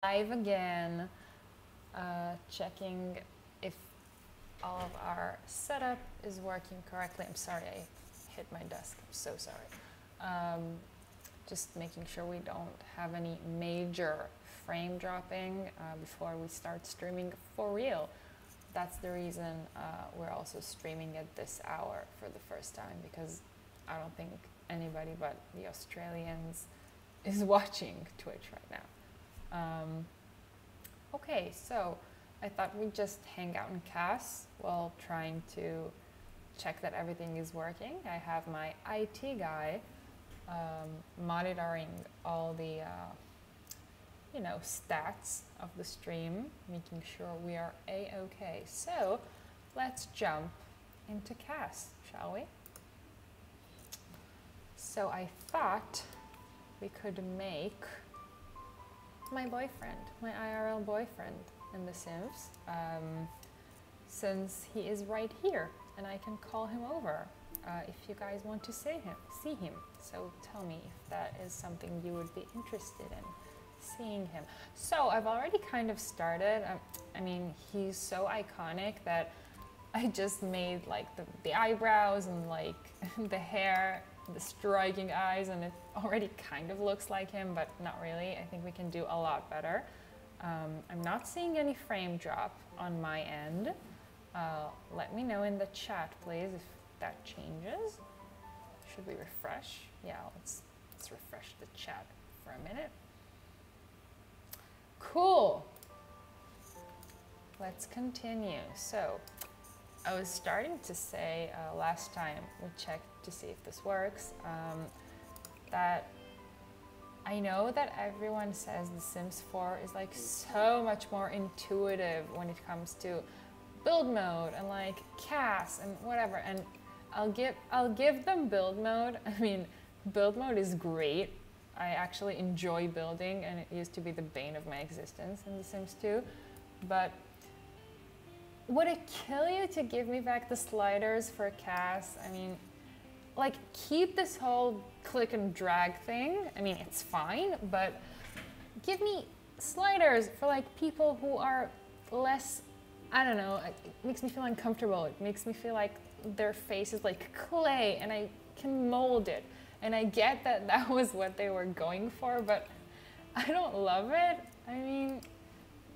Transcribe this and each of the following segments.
Live again, checking if all of our setup is working correctly. I'm sorry I hit my desk, I'm so sorry. Just making sure we don't have any major frame dropping before we start streaming for real. That's the reason we're also streaming at this hour for the first time, because I don't think anybody but the Australians is watching Twitch right now. Okay, so I thought we'd just hang out in CAS while trying to check that everything is working. I have my IT guy monitoring all the stats of the stream, making sure we are a-okay. So let's jump into CAS, shall we? So I thought we could make my boyfriend, my IRL boyfriend in The Sims, since he is right here and I can call him over if you guys want to see him. So tell me if that is something you would be interested in, seeing him. So I've already kind of started. I mean, he's so iconic that I just made like the eyebrows and like the hair, the striking eyes, and it already kind of looks like him, but not really. I think we can do a lot better. I'm not seeing any frame drop on my end. Let me know in the chat, please, if that changes. Should we refresh? Yeah, let's refresh the chat for a minute. Cool. Let's continue. So I was starting to say last time we checked to see if this works, that I know that everyone says The Sims 4 is like so much more intuitive when it comes to build mode and like CAS and whatever, and I'll give them build mode. I mean, build mode is great. I actually enjoy building, and it used to be the bane of my existence in The Sims 2, but would it kill you to give me back the sliders for CAS? I mean, like, keep this whole click and drag thing. I mean, it's fine, but give me sliders for like people who are less, I don't know, it makes me feel uncomfortable. It makes me feel like their face is like clay and I can mold it. And I get that that was what they were going for, but I don't love it. I mean,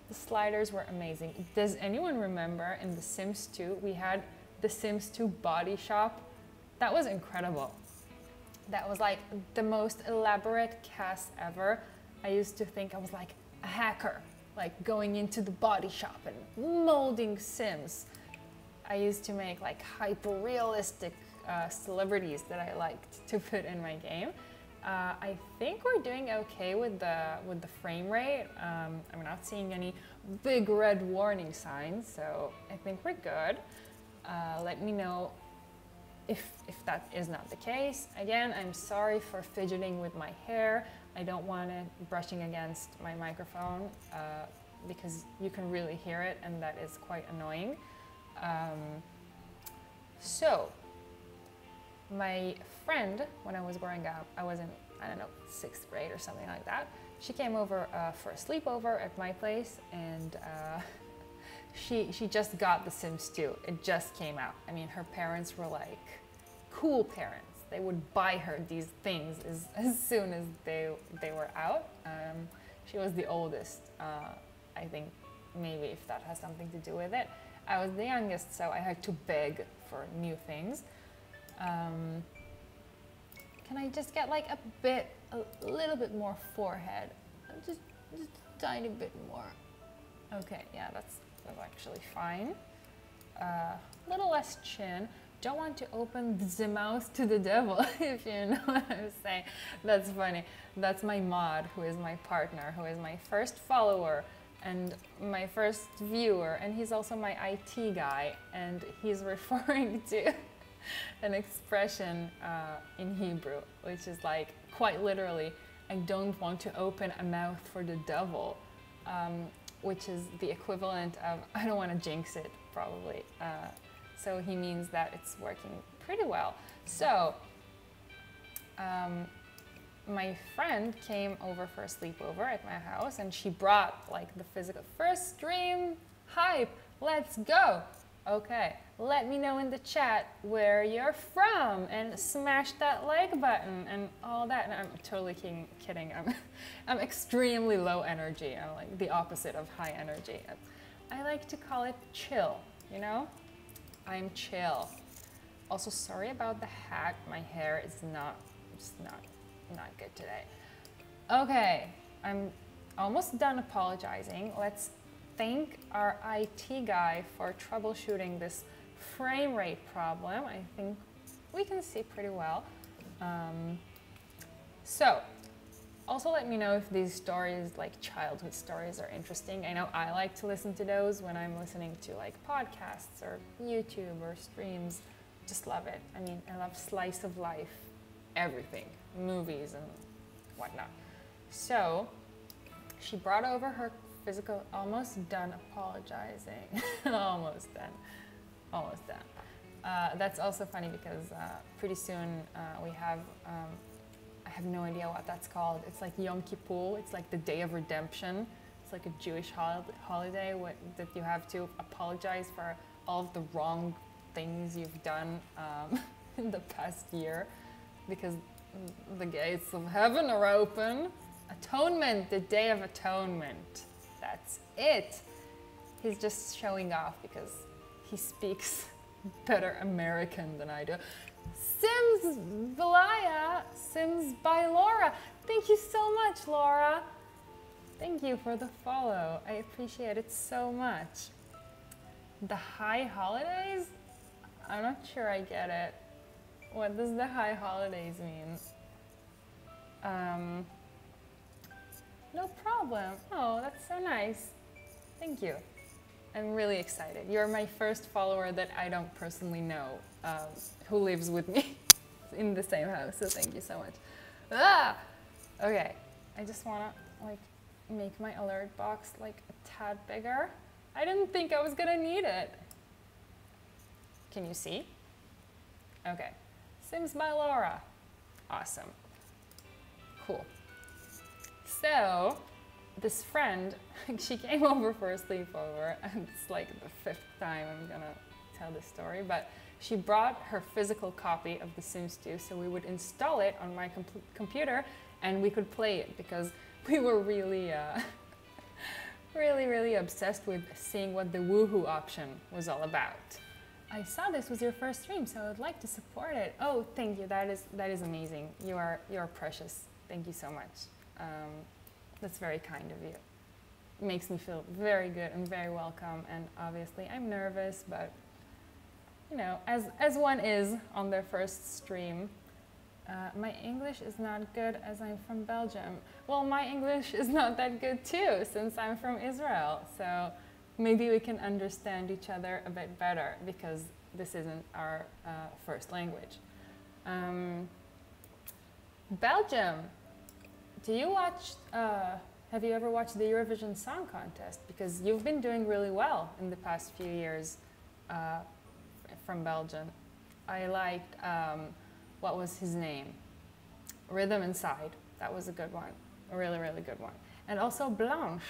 the sliders were amazing. Does anyone remember in The Sims 2, we had the Sims 2 body shop? That was incredible. That was like the most elaborate CAS ever. I used to think I was like a hacker, like going into the body shop and molding Sims. I used to make like hyper-realistic celebrities that I liked to put in my game. I think we're doing okay with the frame rate. I'm not seeing any big red warning signs, so I think we're good. Let me know if that is not the case. Again, I'm sorry for fidgeting with my hair. I don't want it brushing against my microphone because you can really hear it, and that is quite annoying. So, my friend, when I was growing up, I was in, I don't know, 6th grade or something like that. She came over for a sleepover at my place, and she just got The Sims 2. It just came out. I mean, her parents were like cool parents. They would buy her these things as soon as they were out. She was the oldest. I think maybe if that has something to do with it. I was the youngest, so I had to beg for new things. Can I just get like a little bit more forehead? Just a tiny bit more. Okay, yeah, that's actually fine. Little less chin. Don't want to open the mouth to the devil, if you know what I'm saying. That's funny. That's my mod, who is my partner, who is my first follower and my first viewer, and he's also my IT guy, and he's referring to an expression in Hebrew, which is like, quite literally, I don't want to open a mouth for the devil, which is the equivalent of, I don't want to jinx it, probably. So he means that it's working pretty well. So, my friend came over for a sleepover at my house, and she brought like the physical first stream hype. Let's go. Okay, let me know in the chat where you're from and smash that like button and all that. And I'm totally kidding. I'm extremely low energy. I'm like the opposite of high energy. I like to call it chill, you know? I'm chill. Also, sorry about the hat. My hair is not good today. Okay, I'm almost done apologizing. Let's thank our IT guy for troubleshooting this frame rate problem. I think we can see pretty well. So, also let me know if these stories, like childhood stories, are interesting. I know I like to listen to those when I'm listening to like podcasts or YouTube or streams. Just love it. I mean, I love slice of life, everything, movies and whatnot. So, she brought over her physical, almost done apologizing. Almost done. That's also funny because pretty soon we have, I have no idea what that's called. It's like Yom Kippur, it's like the Day of Redemption. It's like a Jewish holiday that you have to apologize for all of the wrong things you've done in the past year because the gates of heaven are open. Atonement, the Day of Atonement. That's it. He's just showing off because he speaks better American than I do. Sims Valaya, Sims by Laura. Thank you so much, Laura. Thank you for the follow. I appreciate it so much. The high holidays? I'm not sure I get it. What does the high holidays mean? No problem. Oh, that's so nice. Thank you. I'm really excited. You're my first follower that I don't personally know who lives with me in the same house, so thank you so much. Ah! Okay, I just wanna like make my alert box like a tad bigger. I didn't think I was gonna need it. Can you see? Okay, Sims by Laura. Awesome. Cool. So, this friend, she came over for a sleepover, and it's like the 5th time I'm gonna tell this story, but she brought her physical copy of The Sims 2, so we would install it on my computer and we could play it because we were really, really obsessed with seeing what the woohoo option was all about. I saw this was your first stream, so I would like to support it. Oh, thank you. That is amazing. You are precious. Thank you so much. That's very kind of you. It makes me feel very good and very welcome. And obviously, I'm nervous, but you know, as one is on their first stream. My English is not good as I'm from Belgium. Well, my English is not that good too, since I'm from Israel. So maybe we can understand each other a bit better because this isn't our first language. Belgium. Do you watch, have you ever watched the Eurovision Song Contest? Because you've been doing really well in the past few years from Belgium. I liked, what was his name? Rhythm Inside. That was a good one. A really, really good one. And also Blanche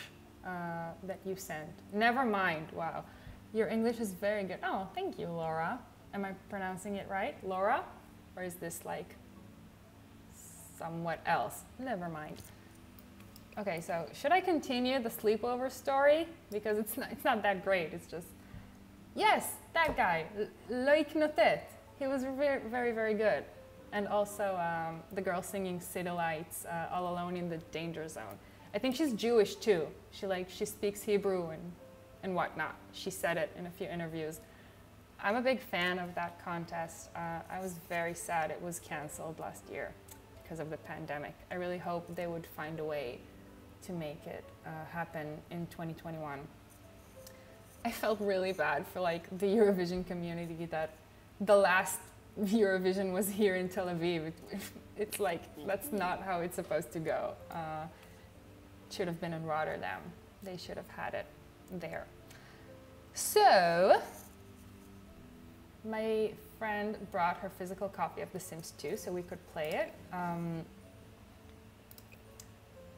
that you sent. Never mind. Wow. Your English is very good. Oh, thank you, Laura. Am I pronouncing it right? Laura? Or is this like somewhat else? Never mind. Okay, so should I continue the sleepover story? Because it's not that great. It's just, yes, that guy, Loïc Notet. He was very, very, very good. And also the girl singing City Lights, All Alone in the Danger Zone. I think she's Jewish too. She speaks Hebrew and whatnot. She said it in a few interviews. I'm a big fan of that contest. I was very sad it was canceled last year because of the pandemic. I really hope they would find a way to make it happen in 2021. I felt really bad for like the Eurovision community that the last Eurovision was here in Tel Aviv. It's like, that's not how it's supposed to go. It should have been in Rotterdam. They should have had it there. So, my friend brought her physical copy of The Sims 2 so we could play it.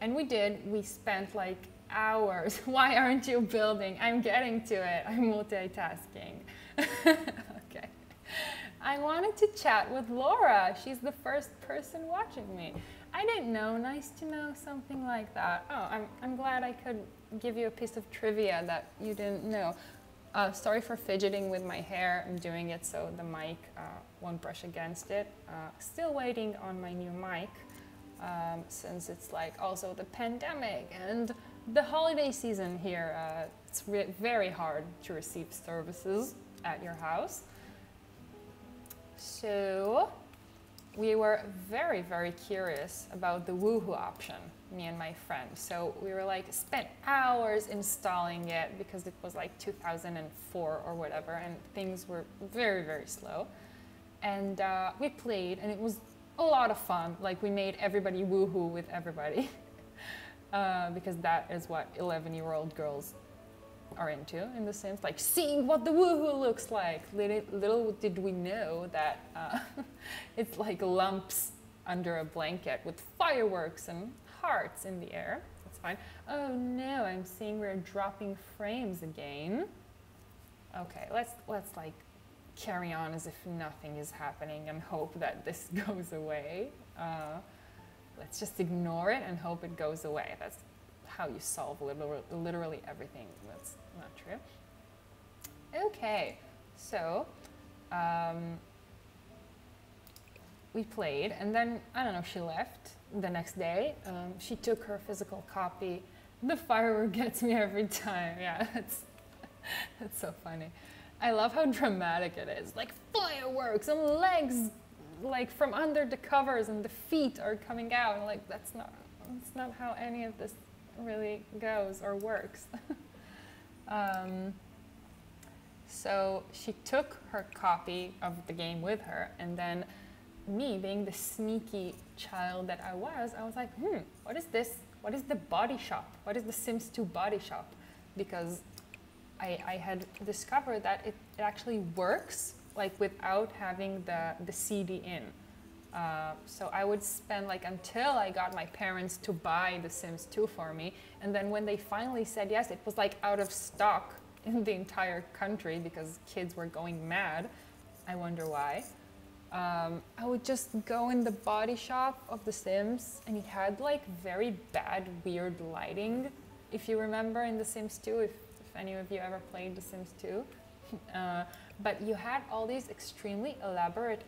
And we did. We spent like hours. Why aren't you building? I'm getting to it. I'm multitasking. Okay. I wanted to chat with Laura. She's the first person watching me. I didn't know. Nice to know something like that. Oh, I'm glad I could give you a piece of trivia that you didn't know. Sorry for fidgeting with my hair. I'm doing it so the mic won't brush against it. Still waiting on my new mic since it's like also the pandemic and the holiday season here. It's very hard to receive services at your house. So we were very, very curious about the Woohoo option, me and my friend. So we were like, spent hours installing it because it was like 2004 or whatever, and things were very, very slow. And we played, and it was a lot of fun. Like, we made everybody woohoo with everybody because that is what 11-year-old girls are into in The Sims, like seeing what the woohoo looks like. Little did we know that it's like lumps under a blanket with fireworks and hearts in the air. That's fine. Oh no, I'm seeing we're dropping frames again. Okay, let's like carry on as if nothing is happening and hope that this goes away. Let's just ignore it and hope it goes away. That's how you solve literally everything. That's not true. Okay, so we played, and then, I don't know, she left the next day. She took her physical copy. The firework gets me every time. Yeah, that's so funny. I love how dramatic it is. Like fireworks and legs like from under the covers and the feet are coming out. And like that's not how any of this really goes or works. So she took her copy of the game with her, and then me, being the sneaky child that I was like, what is this? What is the body shop? What is the Sims 2 body shop? Because I had discovered that it actually works like without having the CD in. So I would spend like until I got my parents to buy The Sims 2 for me, and then when they finally said yes, it was like out of stock in the entire country because kids were going mad. I wonder why. I would just go in the body shop of The Sims, and it had like very bad, weird lighting. If you remember in The Sims 2, if any of you ever played The Sims 2. But you had all these extremely elaborate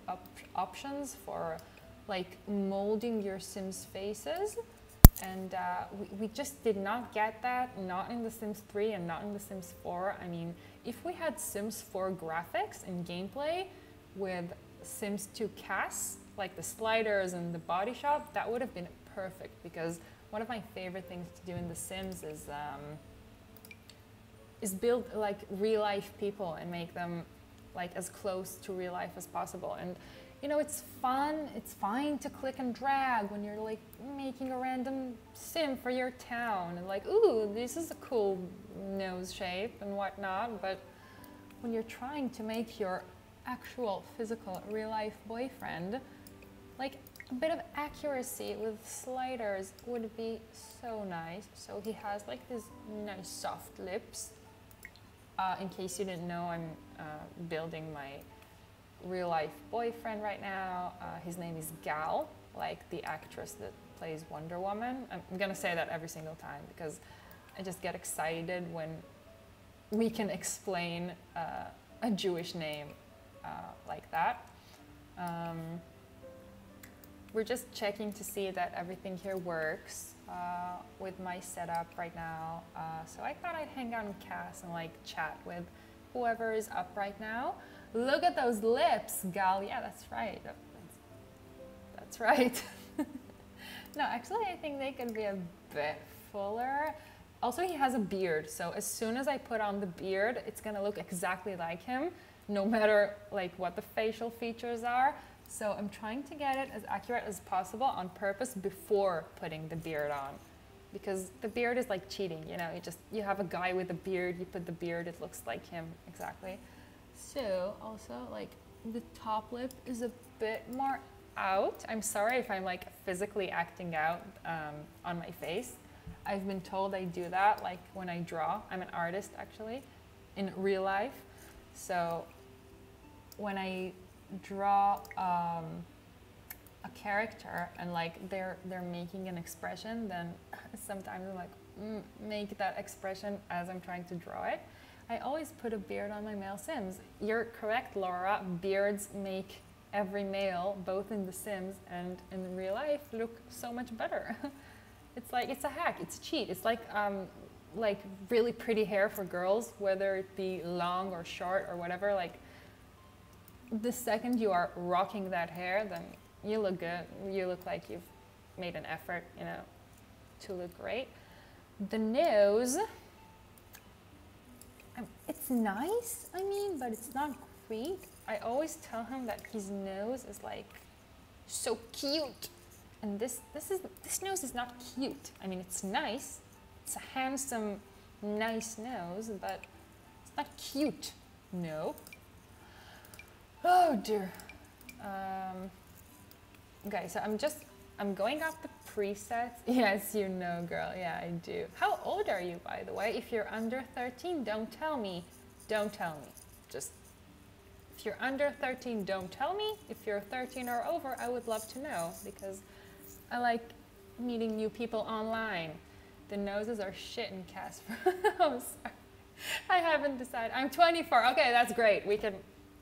options for like molding your Sims faces, and we just did not get that, not in The Sims 3 and not in The Sims 4. I mean, if we had Sims 4 graphics and gameplay with Sims 2 CAS, like the sliders and the body shop, that would have been perfect, because one of my favorite things to do in The Sims is build like real life people and make them like as close to real life as possible. And you know, it's fun, it's fine to click and drag when you're like making a random sim for your town and like, ooh, this is a cool nose shape and whatnot. But when you're trying to make your actual physical real life boyfriend, like a bit of accuracy with sliders would be so nice. So he has like these nice soft lips. In case you didn't know, I'm building my real life boyfriend right now. His name is Gal, like the actress that plays Wonder Woman. I'm gonna say that every single time because I just get excited when we can explain a Jewish name like that. We're just checking to see that everything here works with my setup right now. So I thought I'd hang out in CAS and like chat with whoever is up right now. Look at those lips, Gal. Yeah, that's right. That's right. No, actually, I think they could be a bit fuller. Also, he has a beard. So as soon as I put on the beard, it's gonna look exactly like him, no matter like what the facial features are. So I'm trying to get it as accurate as possible on purpose before putting the beard on, because the beard is like cheating, you know, you have a guy with a beard, you put the beard, it looks like him exactly. So also like the top lip is a bit more out. I'm sorry if I'm like physically acting out on my face. I've been told I do that like when I draw. I'm an artist actually in real life. So when I draw a character and like they're making an expression, then sometimes I'm like make that expression as I'm trying to draw it. I always put a beard on my male Sims. You're correct, Laura. Beards make every male, both in The Sims and in real life, look so much better. It's like, it's a hack, it's a cheat. It's like really pretty hair for girls, whether it be long or short or whatever. Like the second you are rocking that hair, then you look good. You look like you've made an effort, you know, to look great. The nose, it's nice, I mean, but it's not great. I always tell him that his nose is like so cute, and this nose is not cute. I mean, it's nice. It's a handsome, nice nose, but it's not cute. No. Oh dear. Okay, so I'm going off the presets. Yes, you know, girl. Yeah, I do. How old are you, by the way? If you're under 13, don't tell me. Don't tell me. Just, if you're under 13, don't tell me. If you're 13 or over, I would love to know, because I like meeting new people online. The noses are shit in CAS. I'm sorry. I haven't decided. I'm 24. Okay, that's great.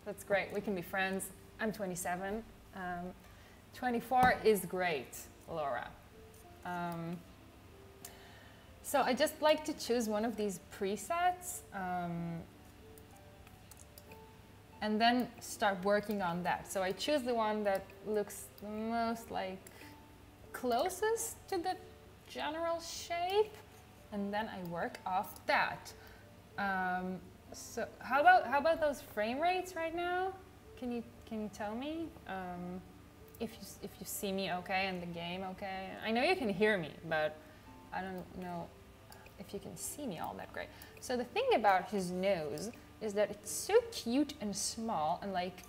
That's great. We can be friends. I'm 27. 24 is great, Laura. So I just like to choose one of these presets and then start working on that. So I choose the one that looks the most like closest to the general shape, and then I work off that. So how about those frame rates right now? Can you tell me if you see me okay and the game okay? I know you can hear me, but I don't know if you can see me all that great. So the thing about his nose is that it's so cute and small, and like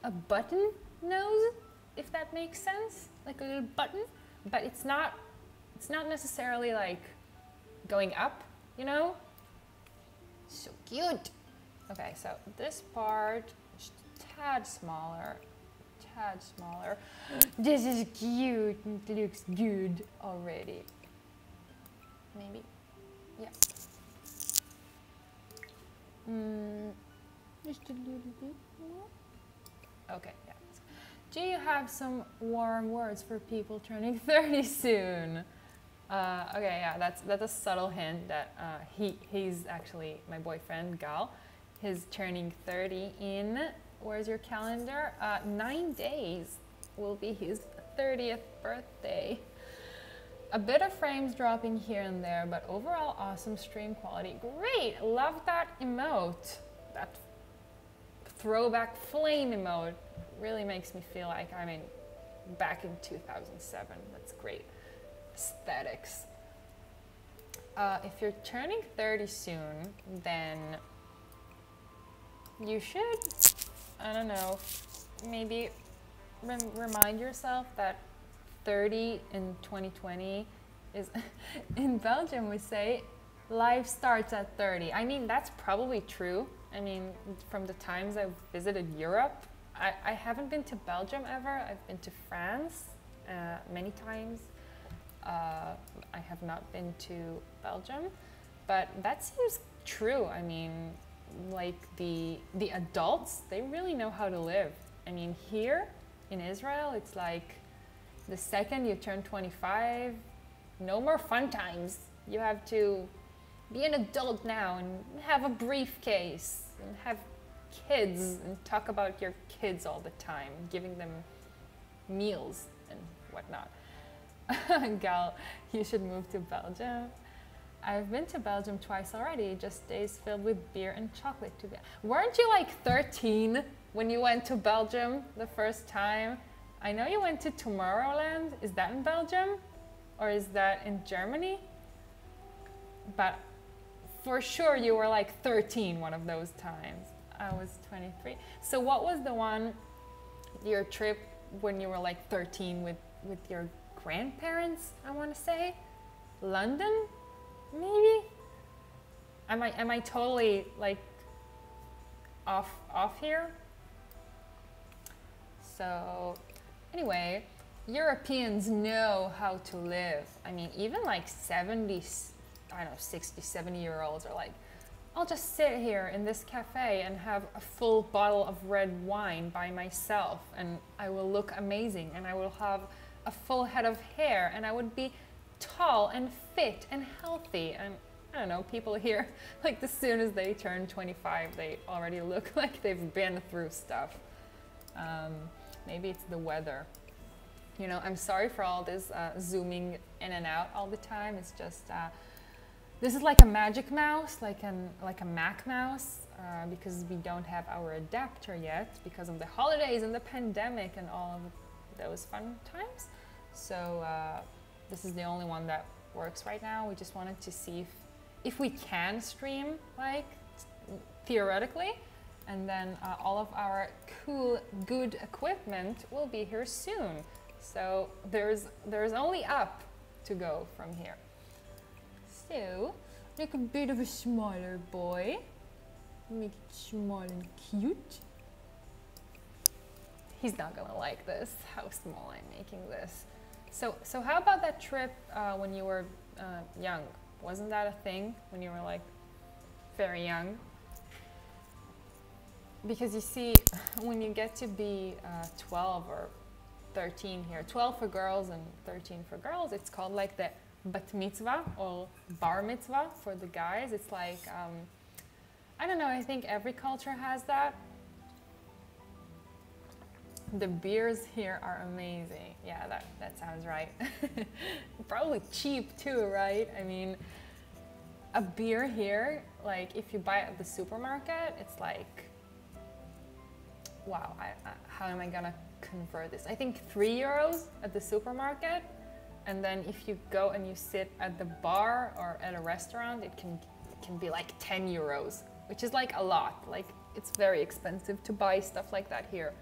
a button nose, if that makes sense, like a little button, but it's not necessarily like going up, you know? So cute. Okay, so this part is a tad smaller. This is cute. It looks good already. Maybe, yeah. Just a little bit more. Okay, yeah. Do you have some warm words for people turning 30 soon? Okay, yeah, that's a subtle hint that he's actually my boyfriend, Gal. He's turning 30 in, where's your calendar? 9 days will be his 30th birthday. A bit of frames dropping here and there, but overall awesome stream quality. Great, love that emote. That throwback flame emote really makes me feel like I'm back in 2007. That's great. Aesthetics. If you're turning 30 soon, then you should, I don't know, maybe remind yourself that 30 in 2020 is, in Belgium we say, life starts at 30. I mean, that's probably true. I mean, from the times I've visited Europe, I haven't been to Belgium ever. I've been to France many times. I have not been to Belgium, but that seems true. I mean, like the adults, they really know how to live. I mean, here in Israel, it's like the second you turn 25, no more fun times. You have to be an adult now and have a briefcase and have kids and talk about your kids all the time, giving them meals and whatnot. Gal, you should move to Belgium. I've been to Belgium twice already, just days filled with beer and chocolate. Weren't you like 13 when you went to Belgium the first time? I know you went to Tomorrowland. Is that in Belgium? Or is that in Germany? But for sure you were like 13 one of those times. I was 23. So what was the one, your trip when you were like 13 with your grandparents, I want to say. London, maybe? Am I totally like off here? So anyway, Europeans know how to live. I mean, even like 70, I don't know, 60, 70-year-olds are like, I'll just sit here in this cafe and have a full bottle of red wine by myself and I will look amazing and I will have a full head of hair and I would be tall and fit and healthy. And I don't know, people here, like as soon as they turn 25, they already look like they've been through stuff. Maybe it's the weather. You know, I'm sorry for all this zooming in and out all the time. It's just, this is like a magic mouse, like a Mac mouse, because we don't have our adapter yet because of the holidays and the pandemic and all of those fun times. So this is the only one that works right now. We just wanted to see if we can stream, like theoretically, and then all of our cool, good equipment will be here soon. So there's only up to go from here. So, make a bit of a smaller boy. Make it small and cute. He's not gonna like this, how small I'm making this. So how about that trip when you were young? Wasn't that a thing when you were like very young? Because you see, when you get to be 12 or 13 here, 12 for girls and 13 for girls, it's called like the bat mitzvah or bar mitzvah for the guys. It's like, I don't know, I think every culture has that. The beers here are amazing. Yeah, that sounds right. Probably cheap too, right? I mean, a beer here, like if you buy it at the supermarket, it's like, wow, how am I gonna convert this? I think 3 euros at the supermarket. And then if you go and you sit at the bar or at a restaurant, it can be like 10 euros, which is like a lot. Like it's very expensive to buy stuff like that here.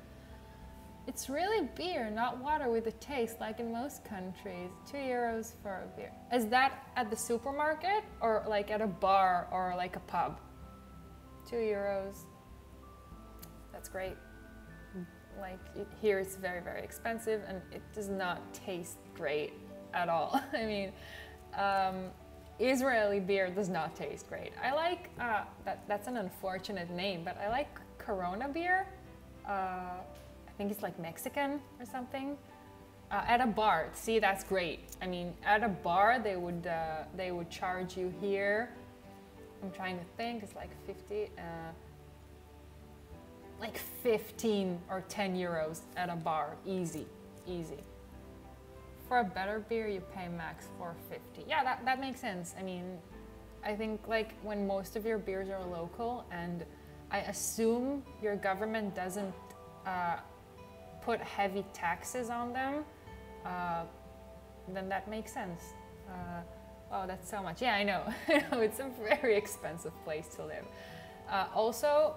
It's really beer, not water with a taste like in most countries. 2 euros for a beer. Is that at the supermarket or like at a bar or like a pub? 2 euros. That's great. Like here it's very, very expensive and it does not taste great at all. I mean, Israeli beer does not taste great. I like, that's an unfortunate name, but I like Corona beer. I think it's like Mexican or something. At a bar, see, that's great. I mean, at a bar, they would charge you here. I'm trying to think, it's like 50, like 15 or 10 euros at a bar, easy, easy. For a better beer, you pay max 4.50. Yeah, that makes sense. I mean, I think like when most of your beers are local and I assume your government doesn't put heavy taxes on them, then that makes sense. Oh, that's so much. Yeah, I know. I know it's a very expensive place to live. Also,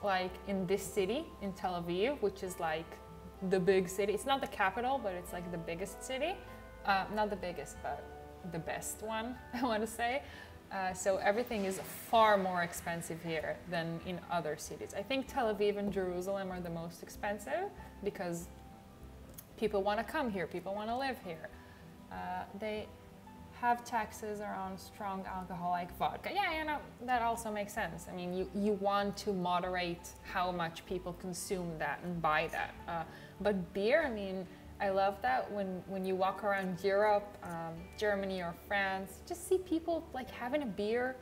like in this city, in Tel Aviv, which is like the big city. It's not the capital, but it's like the biggest city. Not the biggest, but the best one, I want to say. So everything is far more expensive here than in other cities. I think Tel Aviv and Jerusalem are the most expensive because people want to come here, people want to live here. They have taxes around strong alcohol like vodka. Yeah, you know, that also makes sense. I mean, you want to moderate how much people consume that and buy that. But beer, I mean, I love that when you walk around Europe, Germany or France, just see people like having a beer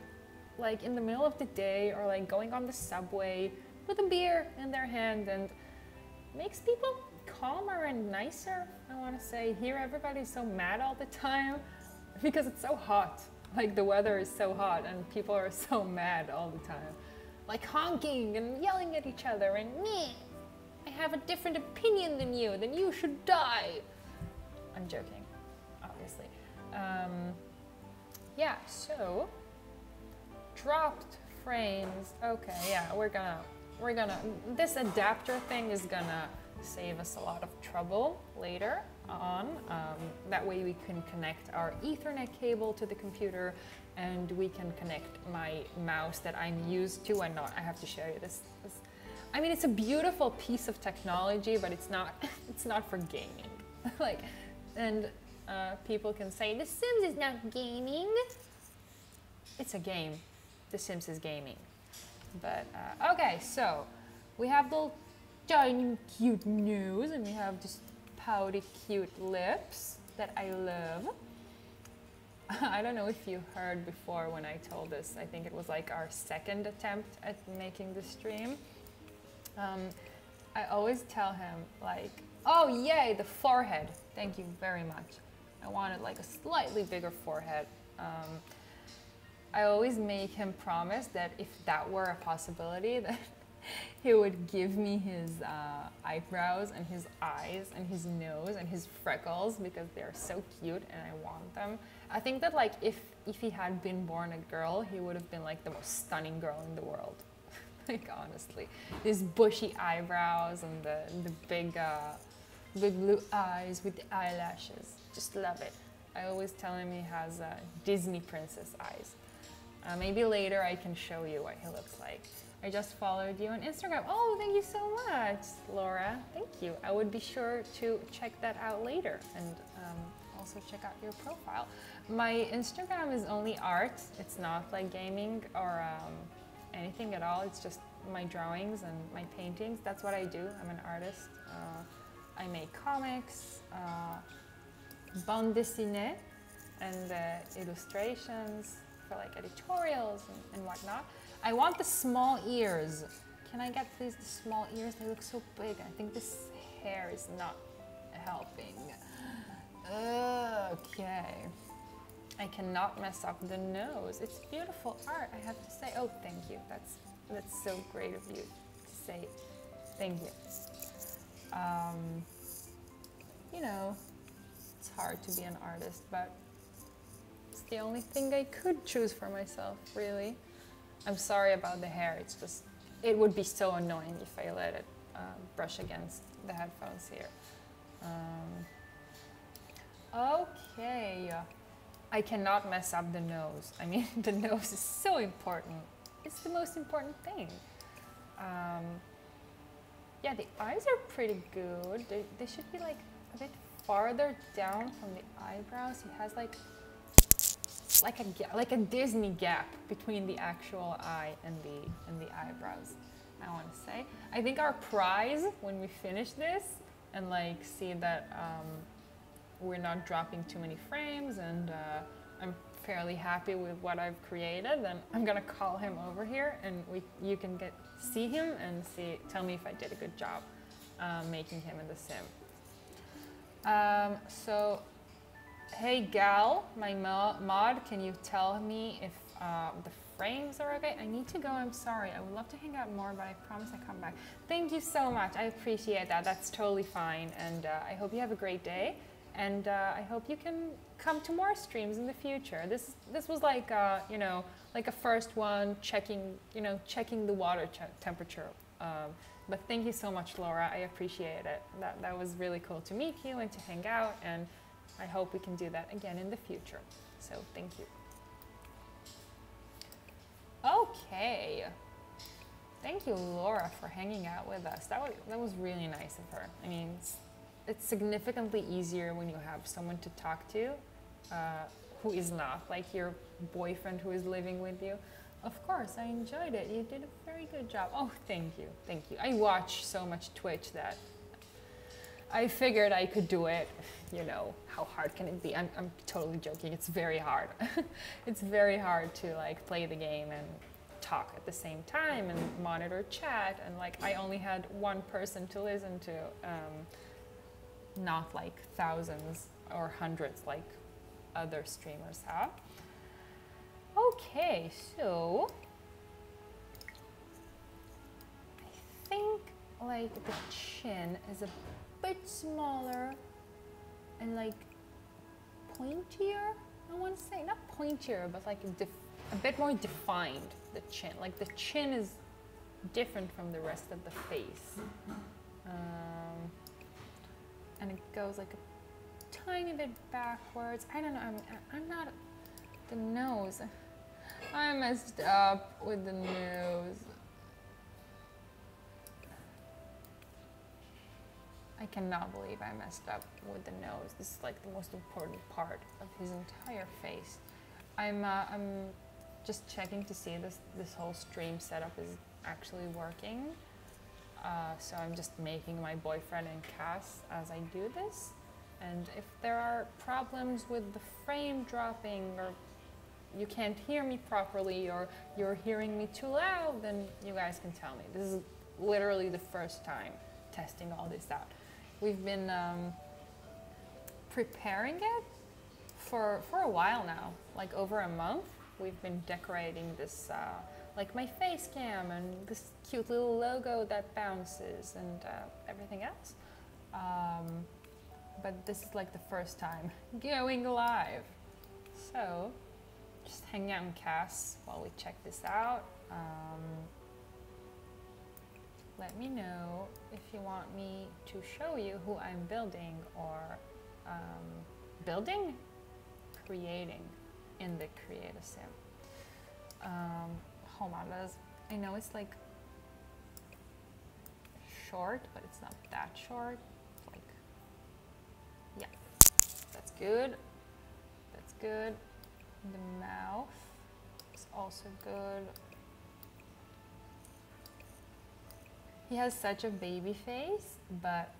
like in the middle of the day or like going on the subway with a beer in their hand, and makes people calmer and nicer, I want to say. Here everybody's so mad all the time because it's so hot. Like the weather is so hot and people are so mad all the time. Like honking and yelling at each other and me. I have a different opinion than you should die. I'm joking, obviously. Yeah, so dropped frames. Okay, yeah, we're gonna this adapter thing is gonna save us a lot of trouble later on. That way we can connect our Ethernet cable to the computer, and we can connect my mouse that I'm used to. And not, I have to show you this. I mean, it's a beautiful piece of technology, but it's not it's not for gaming. Like, and people can say The Sims is not gaming. It's a game. The Sims is gaming. But okay, so we have the tiny cute nose, and we have this pouty cute lips that I love. I don't know if you heard before when I told this. I think it was like our second attempt at making the stream. I always tell him like, oh yay, the forehead. Thank you very much. I wanted like a slightly bigger forehead. I always make him promise that if that were a possibility, that he would give me his eyebrows and his eyes and his nose and his freckles, because they're so cute and I want them. I think that like if he had been born a girl, he would have been like the most stunning girl in the world. Like honestly, these bushy eyebrows and the big blue eyes with the eyelashes. Just love it. I always tell him he has Disney princess eyes. Maybe later I can show you what he looks like. I just followed you on Instagram. Oh, thank you so much, Laura. Thank you. I would be sure to check that out later, and also check out your profile. My Instagram is only art. It's not like gaming or anything at all. It's just my drawings and my paintings. That's what I do. I'm an artist. I make comics, bande dessinée, and illustrations for like editorials and whatnot. I want the small ears. Can I get please the small ears? They look so big. I think this hair is not helping. Okay. I cannot mess up the nose. It's beautiful art, I have to say. Oh, thank you. That's so great of you to say. Thank you. You know, it's hard to be an artist, but it's the only thing I could choose for myself, really. I'm sorry about the hair. It's just, it would be so annoying if I let it brush against the headphones here. Okay. I cannot mess up the nose. I mean, the nose is so important. It's the most important thing. Yeah, the eyes are pretty good. They should be like a bit farther down from the eyebrows. He has like a Disney gap between the actual eye and the eyebrows, I want to say. I think our prize when we finish this and like see that we're not dropping too many frames and I'm fairly happy with what I've created, then I'm gonna call him over here and you can see him and tell me if I did a good job making him in the sim. So, hey Gal, my mod, can you tell me if the frames are okay? I need to go, I'm sorry. I would love to hang out more, but I promise I come back. Thank you so much, I appreciate that. That's totally fine, and I hope you have a great day. And I hope you can come to more streams in the future. This was like you know, like a first one, checking the water temperature. But thank you so much, Laura. I appreciate it. That was really cool to meet you and to hang out. And I hope we can do that again in the future. So thank you. Okay. Thank you, Laura, for hanging out with us. That was really nice of her. I mean, it's significantly easier when you have someone to talk to who is not like your boyfriend who is living with you. Of course, I enjoyed it. You did a very good job. Oh, thank you. Thank you. I watch so much Twitch that I figured I could do it. You know, how hard can it be? I'm totally joking. It's very hard. It's very hard to like play the game and talk at the same time and monitor chat. And like, I only had one person to listen to. Not like thousands or hundreds like other streamers have. Okay, so I think like the chin is a bit smaller and like pointier, I want to say. Not pointier, but like a bit more defined, the chin. Like the chin is different from the rest of the face. And it goes like a tiny bit backwards. I don't know, I'm not, the nose. I messed up with the nose. I cannot believe I messed up with the nose. This is like the most important part of his entire face. I'm just checking to see this whole stream setup is actually working. So I'm just making my boyfriend and CAS as I do this. And if there are problems with the frame dropping, or you can't hear me properly, or you're hearing me too loud, then you guys can tell me. This is literally the first time testing all this out. We've been preparing it for a while now, like over a month. We've been decorating this, like my face cam and this cute little logo that bounces and everything else. But this is like the first time going live. So just hang out in CAS while we check this out. Let me know if you want me to show you who I'm building, or creating in the Create a Sim. Hold on, I know it's like short, but it's not that short. It's like, yeah, that's good. That's good. The mouth is also good. He has such a baby face, but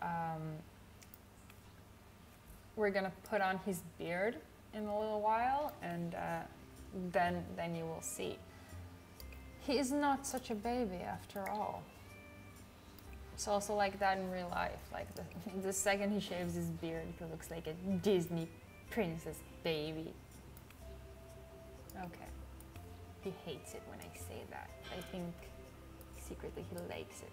we're gonna put on his beard in a little while, and then you will see. He is not such a baby after all. It's also like that in real life. Like the second he shaves his beard, he looks like a Disney princess baby. Okay. He hates it when I say that. I think secretly he likes it.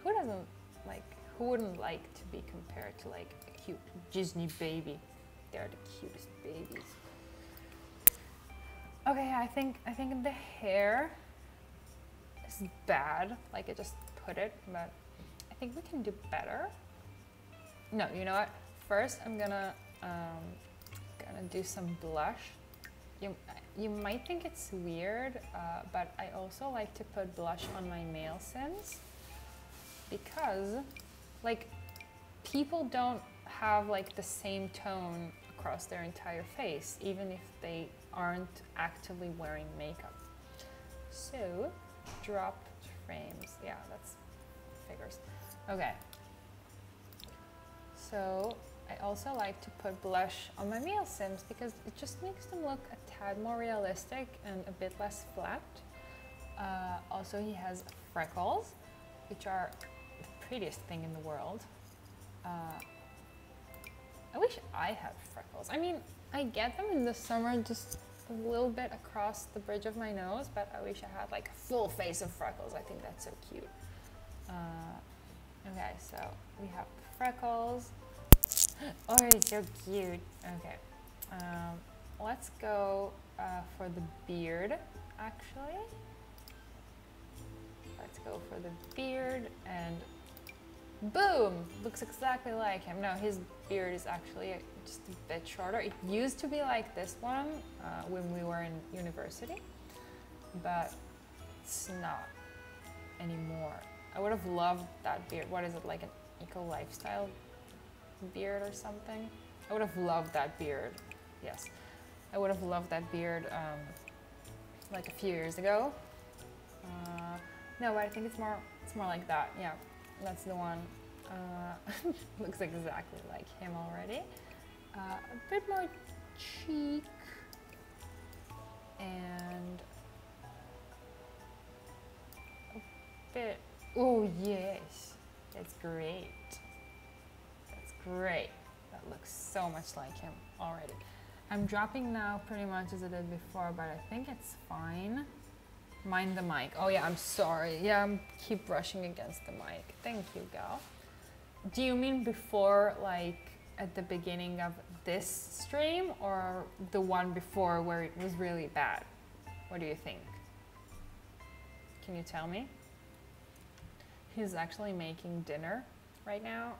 Who doesn't like, who wouldn't like to be compared to like a cute Disney baby? They're the cutest babies. Okay, I think the hair is bad. Like I just put it, but I think we can do better. No, you know what? First, I'm gonna do some blush. You might think it's weird, but I also like to put blush on my male Sims, because like people don't have like the same tone across their entire face, even if they aren't actively wearing makeup. So dropped frames, yeah, that's figures. Okay, so I also like to put blush on my male Sims because it just makes them look a tad more realistic and a bit less flat. Also, he has freckles, which are the prettiest thing in the world. I wish I had freckles. I mean, I get them in the summer just a little bit across the bridge of my nose, but I wish I had like a full face of freckles. I think that's so cute. Okay, so we have the freckles. Oh, it's so cute. Okay, let's go for the beard, actually. Let's go for the beard, and boom! Looks exactly like him. No, his beard is actually just a bit shorter. It used to be like this one when we were in university, but it's not anymore. I would have loved that beard. What is it, like an eco lifestyle beard or something? I would have loved that beard. Yes, I would have loved that beard like a few years ago. No, but I think it's more like that. Yeah, that's the one. Looks exactly like him already. A bit more cheek, and a bit. Oh yes, that's great. That's great. That looks so much like him already. I'm dropping now pretty much as I did before, but I think it's fine. Mind the mic. Oh yeah, I'm sorry. Yeah, I keep brushing against the mic. Thank you, gal. Do you mean before, like at the beginning of this stream, or the one before where it was really bad? What do you think? Can you tell me? He's actually making dinner. right now.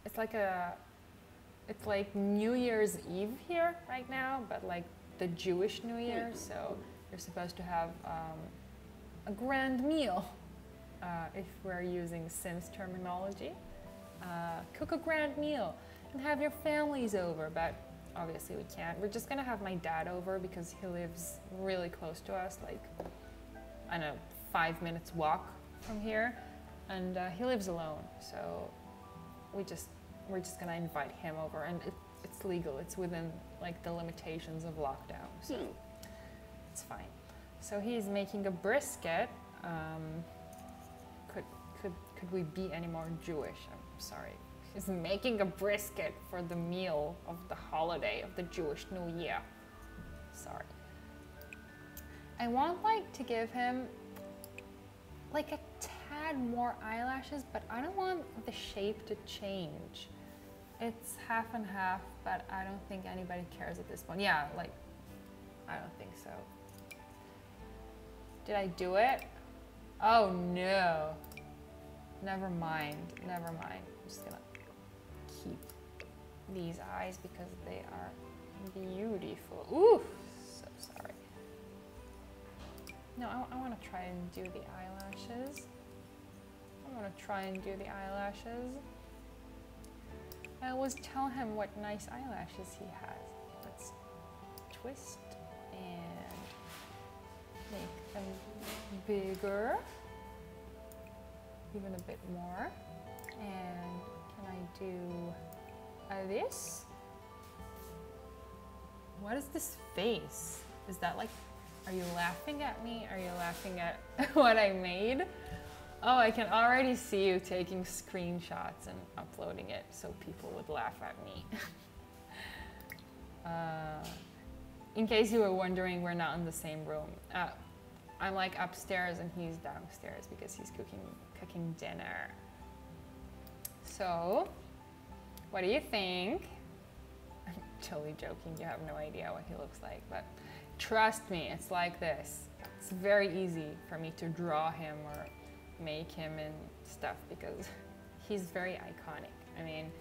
It's like New Year's Eve here right now, but like the Jewish New Year. So you're supposed to have a grand meal, if we're using Sims terminology. Cook a grand meal and have your families over, but obviously we can't. We're just gonna have my dad over because he lives really close to us, like, I don't know, 5 minutes walk from here, and he lives alone, so we're just gonna invite him over, and it's legal. It's within like the limitations of lockdown, so it's fine. So he's making a brisket. Could we be any more Jewish? I'm sorry. He's making a brisket for the meal of the holiday of the Jewish New Year. Sorry. I want like to give him like a tad more eyelashes, but I don't want the shape to change. It's half and half, but I don't think anybody cares at this point. Yeah, like, I don't think so. Did I do it? Oh no. Never mind, never mind. I'm just gonna keep these eyes because they are beautiful. Ooh, so sorry. No, I want to try and do the eyelashes. I want to try and do the eyelashes. I always tell him what nice eyelashes he has. Let's twist and make them bigger. Even a bit more. And can I do this? What is this face? Is that like, are you laughing at me? Are you laughing at what I made? Oh, I can already see you taking screenshots and uploading it so people would laugh at me. In case you were wondering, we're not in the same room. I'm like upstairs and he's downstairs because he's cooking dinner. So, what do you think? I'm totally joking, you have no idea what he looks like, but trust me, it's like this. It's very easy for me to draw him or make him and stuff because he's very iconic. I mean,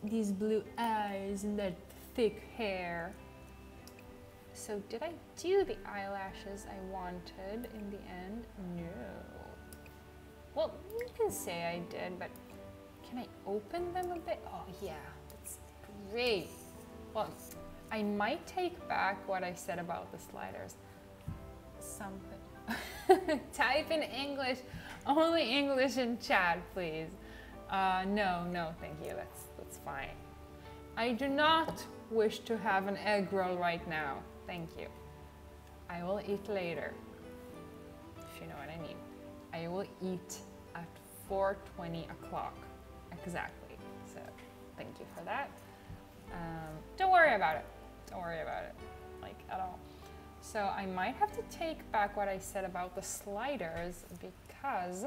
these blue eyes and that thick hair. So did I do the eyelashes I wanted in the end? No. Well, you can say I did, but can I open them a bit? Oh yeah, that's great. Well, I might take back what I said about the sliders. Something. Type in English, only English in chat, please. No, thank you, that's fine. I do not wish to have an egg roll right now, thank you. I will eat later, if you know what I mean. I will eat at 4:20 o'clock, exactly, so thank you for that. Don't worry about it, like at all. So I might have to take back what I said about the sliders because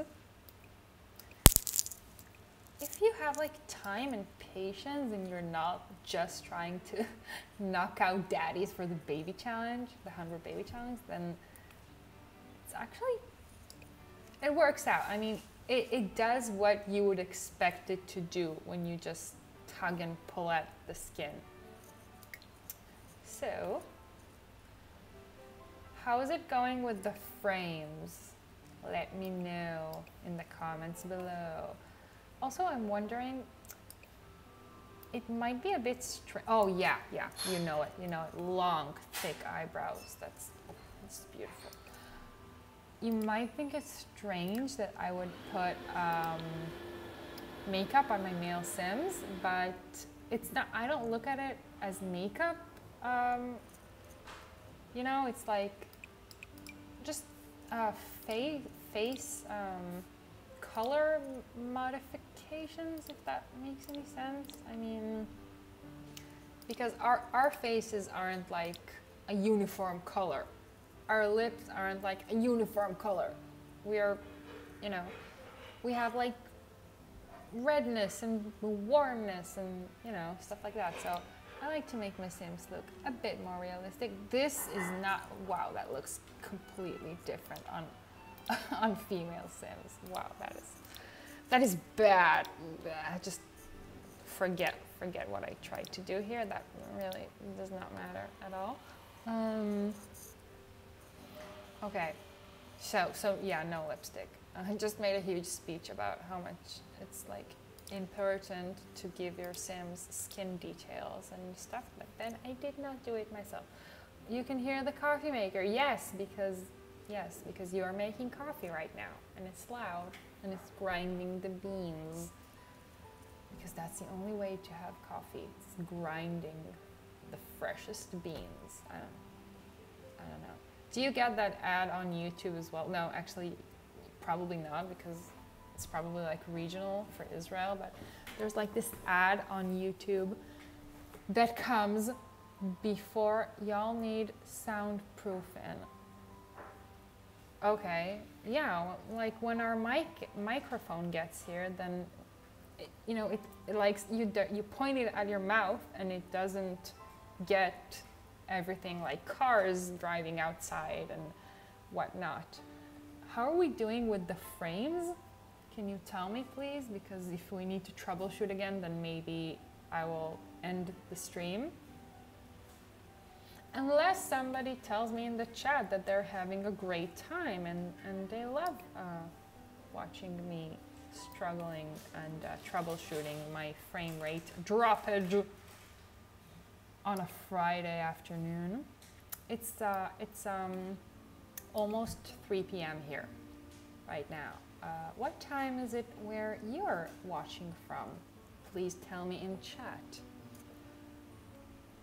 if you have like time and patience and you're not just trying to knock out daddies for the baby challenge, the 100 baby challenge, then it's actually, it works out. I mean, it does what you would expect it to do when you just tug and pull at the skin. So, how is it going with the frames? Let me know in the comments below. Also, I'm wondering, it might be a bit strange. Oh yeah, you know it. Long, thick eyebrows. That's beautiful. You might think it's strange that I would put makeup on my male Sims, but it's not. I don't look at it as makeup. You know, it's like just face color modifications, if that makes any sense. I mean, because our faces aren't like a uniform color. Our lips aren't like a uniform color. We're, you know, we have like redness and warmness and, you know, stuff like that. So I like to make my Sims look a bit more realistic. This is not, wow, that looks completely different on female Sims. Wow, that is That is bad. Just forget what I tried to do here. That really does not matter at all. Okay, so yeah, no lipstick. I just made a huge speech about how much it's like important to give your Sims skin details and stuff, but then I did not do it myself. You can hear the coffee maker, yes, because you are making coffee right now, and it's loud, and it's grinding the beans, because that's the only way to have coffee. It's grinding the freshest beans. I don't know. Do you get that ad on YouTube as well? No, actually, probably not, because it's probably like regional for Israel, but there's like this ad on YouTube that comes before y'all need soundproofing. Okay, yeah, like when our microphone gets here, then it likes you point it at your mouth and it doesn't get everything like cars driving outside and whatnot. How are we doing with the frames? Can you tell me, please? Because if we need to troubleshoot again, then maybe I will end the stream. Unless somebody tells me in the chat that they're having a great time and they love watching me struggling and troubleshooting my frame rate droppage on a Friday afternoon. It's almost 3 p.m. here right now. What time is it where you're watching from? Please tell me in chat.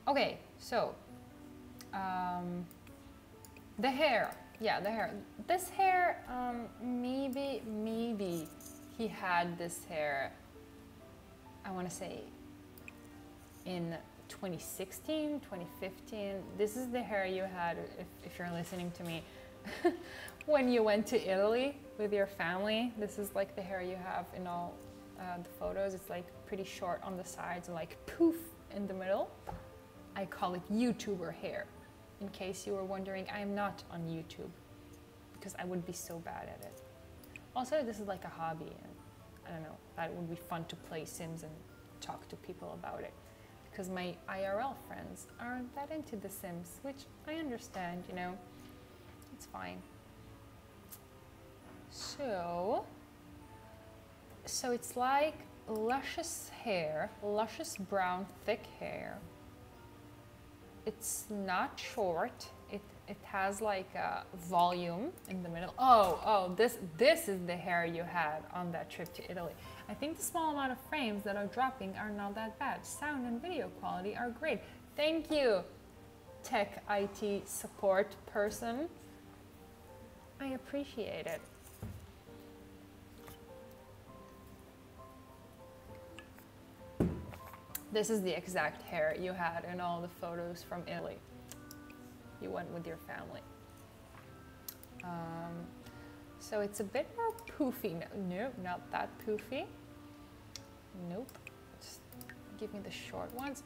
Okay, so the hair. Yeah, the hair. This hair, maybe he had this hair, I want to say in 2016, 2015. This is the hair you had, if you're listening to me, when you went to Italy with your family. This is like the hair you have in all the photos. It's like pretty short on the sides and like poof in the middle. I call it YouTuber hair. In case you were wondering, I am not on YouTube because I would be so bad at it. Also, this is like a hobby, and I don't know, that would be fun to play Sims and talk to people about it, because my IRL friends aren't that into The Sims, which I understand, it's fine. So it's like luscious hair, luscious brown thick hair. It's not short. It has like a volume in the middle. Oh, this is the hair you had on that trip to Italy. I think the small amount of frames that are dropping are not that bad. Sound and video quality are great. Thank you, tech IT support person. I appreciate it. This is the exact hair you had in all the photos from Italy. You went with your family. So it's a bit more poofy. No, not that poofy. Nope. Just give me the short ones.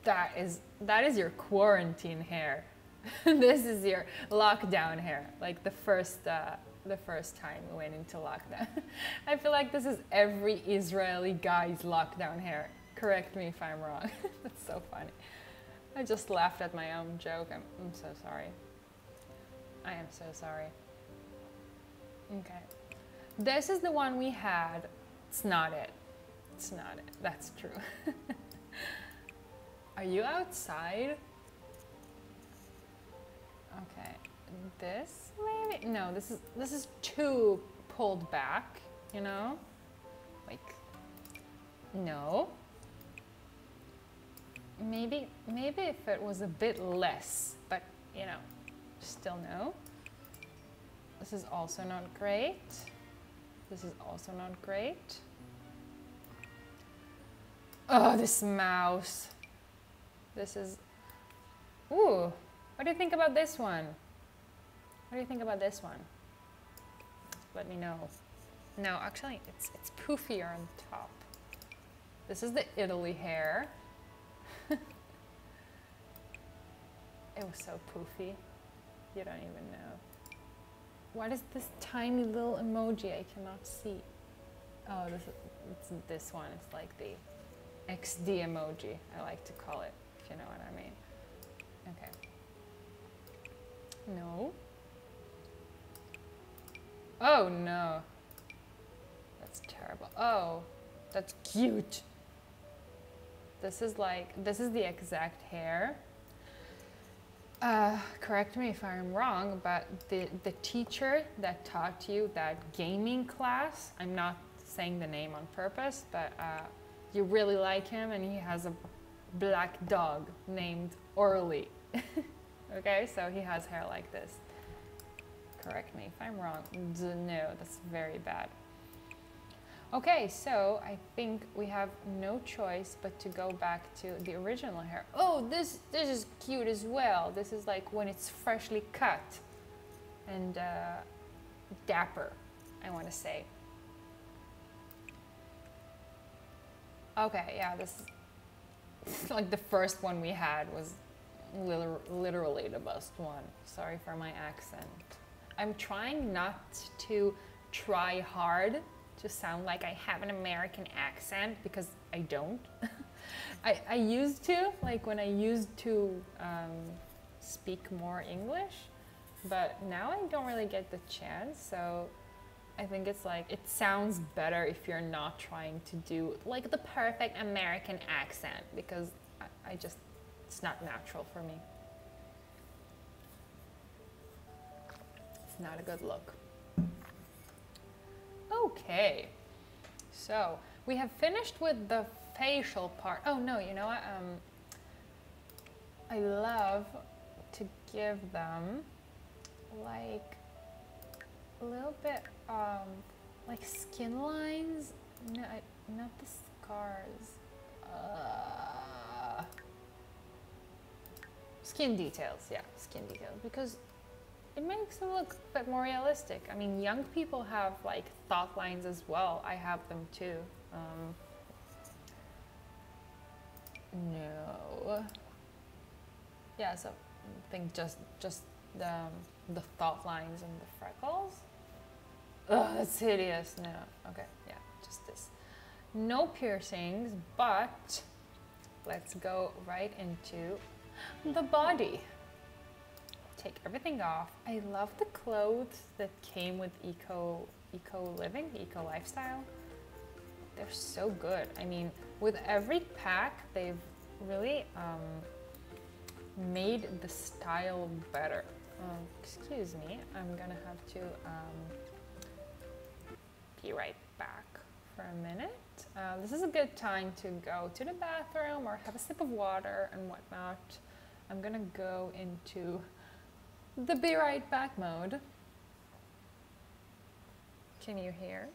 That is your quarantine hair. This is your lockdown hair. Like the first time we went into lockdown. I feel like this is every Israeli guy's lockdown hair. Correct me if I'm wrong. That's so funny. I just laughed at my own joke. I'm so sorry. I am so sorry. Okay. This is the one we had. It's not it. It's not it. That's true. Are you outside? Okay. This maybe? No, this is too pulled back, Like, no. Maybe if it was a bit less, but still no. This is also not great. This is also not great. Oh, this mouse. This is, ooh, what do you think about this one? What do you think about this one? Let me know. No, actually, it's poofier on top. This is the Italy hair. It was so poofy. You don't even know. What is this tiny little emoji I cannot see? Oh, it's this one. It's like the XD emoji, I like to call it, if you know what I mean. Okay. No. Oh no. That's terrible. Oh, that's cute. This is the exact hair. Correct me if I'm wrong, but the teacher that taught you that gaming class, I'm not saying the name on purpose, but you really like him and he has a black dog named Orly. Okay, so he has hair like this. Correct me if I'm wrong. No, that's very bad. Okay, so I think we have no choice but to go back to the original hair. Oh, this is cute as well. This is like when it's freshly cut and dapper, I want to say. Okay, yeah, this is like the first one we had was literally the best one. Sorry for my accent. I'm trying not to try hard to sound like I have an American accent, because I don't. I used to, like when I used to speak more English, but now I don't really get the chance, so I think it's like, it sounds better if you're not trying to do like the perfect American accent, because I just, it's not natural for me. It's not a good look. Okay, so we have finished with the facial part. Oh no, you know what? I love to give them like a little bit like skin lines. No, not the scars. Skin details, yeah, skin details, because it makes them look a bit more realistic. I mean, young people have like thought lines as well. I have them too. No. Yeah, so I think just the thought lines and the freckles. Ugh, that's hideous. No. Okay, yeah, just this. No piercings, but let's go right into the body. Take everything off. I love the clothes that came with eco living, eco lifestyle. They're so good. I mean, with every pack, they've really made the style better. Excuse me, I'm gonna have to be right back for a minute. This is a good time to go to the bathroom or have a sip of water and whatnot. I'm gonna go into the be right back mode. Can you hear?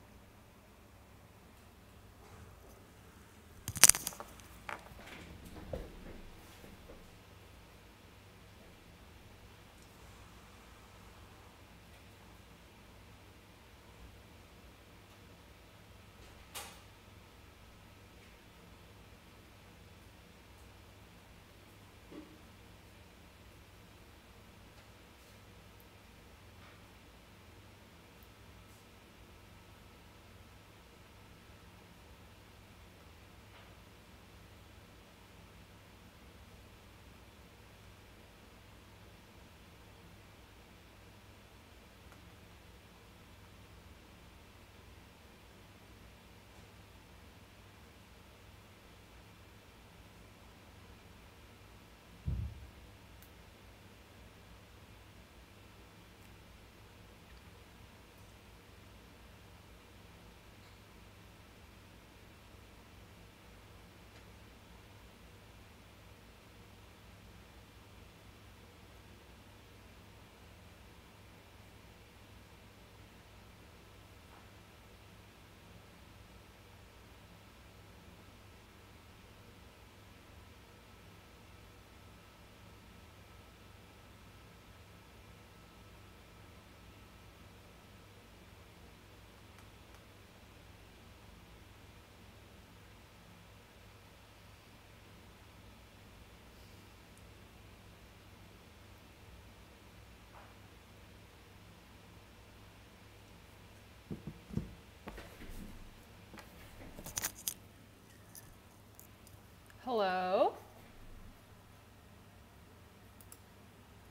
Hello.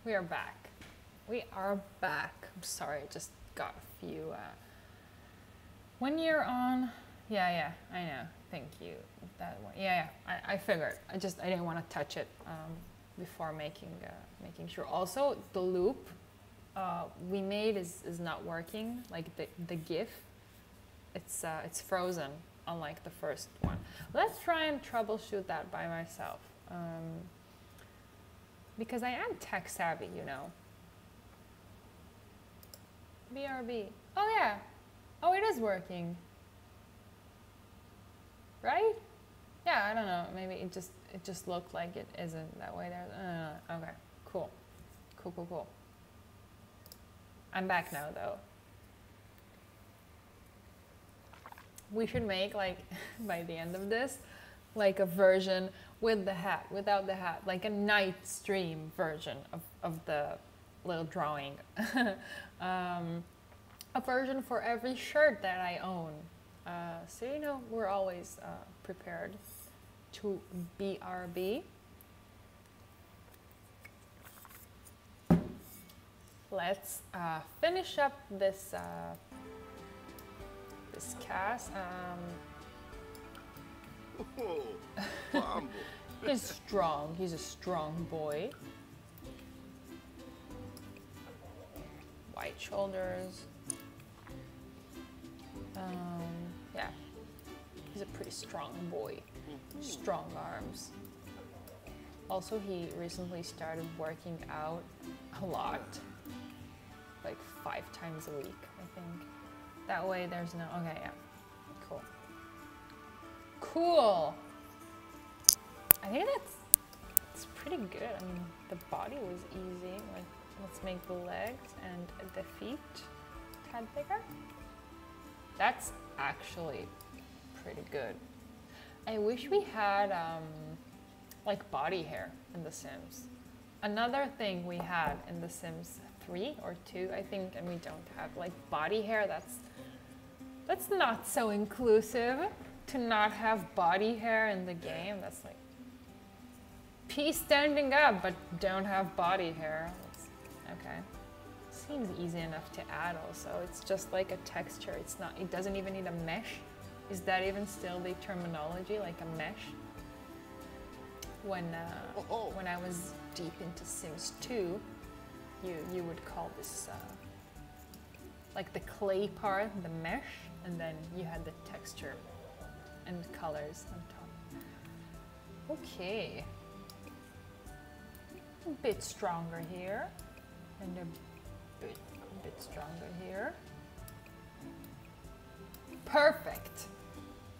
We are back. We are back. I'm sorry, I just got a few. When you're on, yeah, I know. Thank you. That one, yeah. I figured. I didn't want to touch it before making sure. Also, the loop we made is not working. Like the GIF, it's frozen. Unlike the first one. Let's try and troubleshoot that by myself. Because I am tech savvy, you know. BRB. Oh yeah. Oh, it is working. Right? Yeah, I don't know. Maybe it just looked like it isn't that way there. Okay, cool. Cool. I'm back now though. We should make, like, by the end of this, like a version with the hat, without the hat, like a night stream version of the little drawing. A version for every shirt that I own. So, you know, we're always prepared to BRB. Let's finish up this this CAS. He's strong. He's a strong boy. White shoulders. Yeah, he's a pretty strong boy. Strong arms. Also, he recently started working out a lot, like 5 times a week, I think. That way there's no, okay, yeah, cool. Cool. I think that's pretty good. I mean, the body was easy. Like, let's make the legs and the feet a tad bigger. That's actually pretty good. I wish we had like body hair in The Sims. Another thing we had in The Sims 3 or 2, I think, and we don't have, like, body hair. That's not so inclusive to not have body hair in the game. That's like P standing up, but don't have body hair. Okay. Seems easy enough to add also. It's just like a texture. It doesn't even need a mesh. Is that even still the terminology, like a mesh? When I was deep into Sims 2, you would call this like the clay part, the mesh, and then you had the texture and colors on top. Okay. A bit stronger here, and a bit stronger here. Perfect.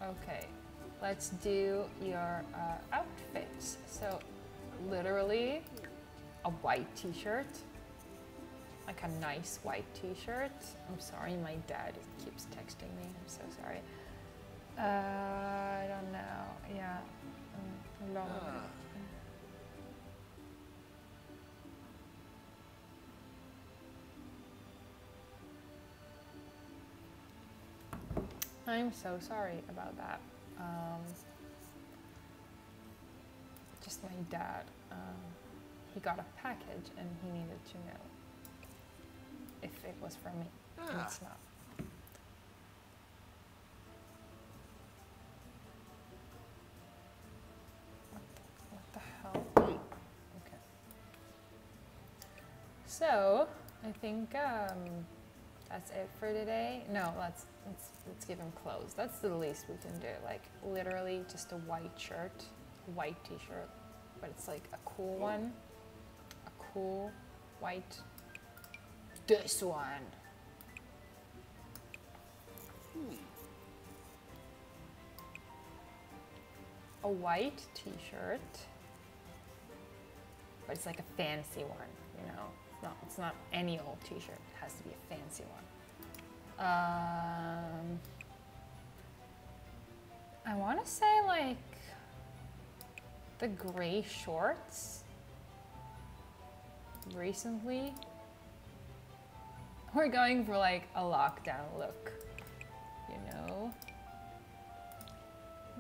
Okay, let's do your outfits. So, literally, a white t-shirt. Like a nice white t-shirt. I'm sorry, my dad keeps texting me. I'm so sorry. I don't know. Yeah. I'm so sorry about that. Just my dad. He got a package and he needed to know if it was from me. And it's not. What the hell? Okay. So I think that's it for today. No, let's give him clothes. That's the least we can do. Like, literally just a white shirt, white t-shirt, but it's like a cool one, a cool white. This one. A white t-shirt, but it's like a fancy one, you know. It's not any old t-shirt. It has to be a fancy one. I want to say, like, the gray shorts. Recently, we're going for like a lockdown look, you know.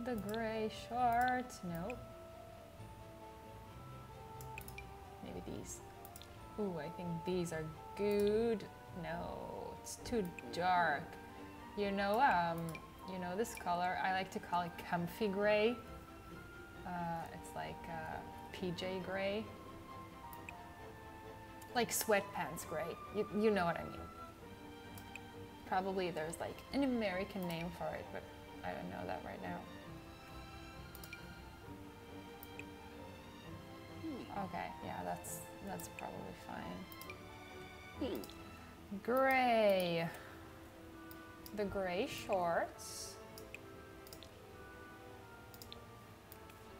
The gray shorts, nope. maybe these. Ooh, I think these are good. No, it's too dark. You know this color, I like to call it comfy gray. It's like PJ gray. Like sweatpants gray. You know what I mean. Probably there's like an American name for it, but I don't know that right now. Okay, yeah, that's probably fine. Gray. The gray shorts.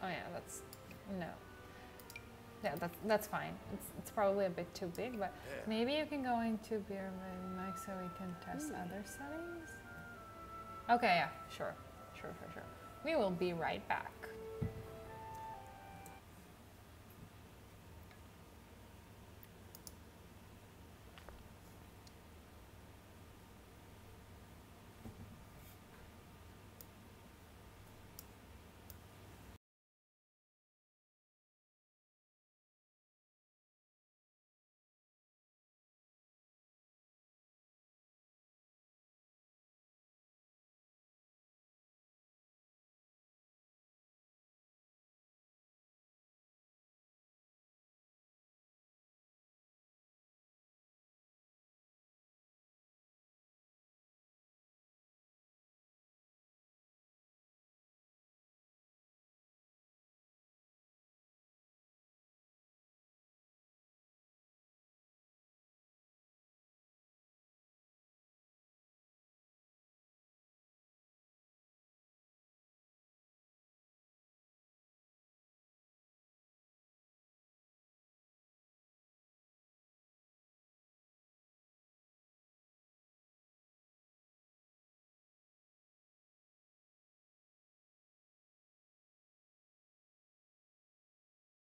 Oh yeah, no. Yeah, that's fine. It's probably a bit too big, but maybe you can go into beer mic so we can test other settings. Okay, yeah, sure. We will be right back.